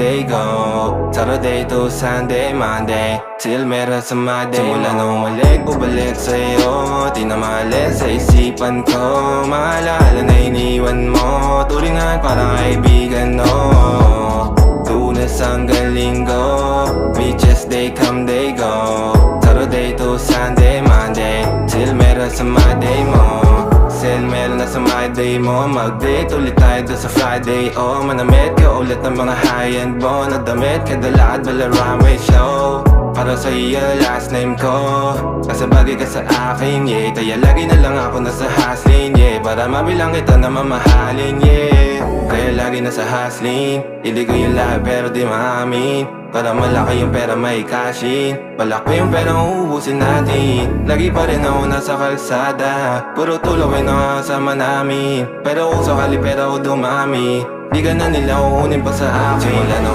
they go. Saturday to Sunday, Monday, till meron sa Monday. Simula nung malik, bubalik sa'yo, di na maalis sa isipan ko. Maalala na iniwan mo, turingan parang kaibigan, no. Lunes hanggang Linggo, beaches they come, they go. Saturday to Sunday, Monday, till meron sa Monday mo. Sale meron na sa Monday mo. Mag-date ulit tayo doon sa Friday. Oh, manamit ka ulit ng mga high-end mo. Nadamit ka dala at bala runway show. Para sa iyo last name ko, kasi bagay ka sa akin, yeah. Kaya lagi na lang ako nasa hustling, yeah. Para mabilang kita na mamahalin, yeah. Kaya lagi nasa hustling, hindi ko yung lahat pero di maamin. Para malaki yung pera may cashin, malaki yung pera uubusin natin. Lagi pa rin ako nasa kalsada, puro tulawin ang kasama namin. Pero kung sakali pera ko dumami, di ka na nila uunin pa sa akin. Simula nung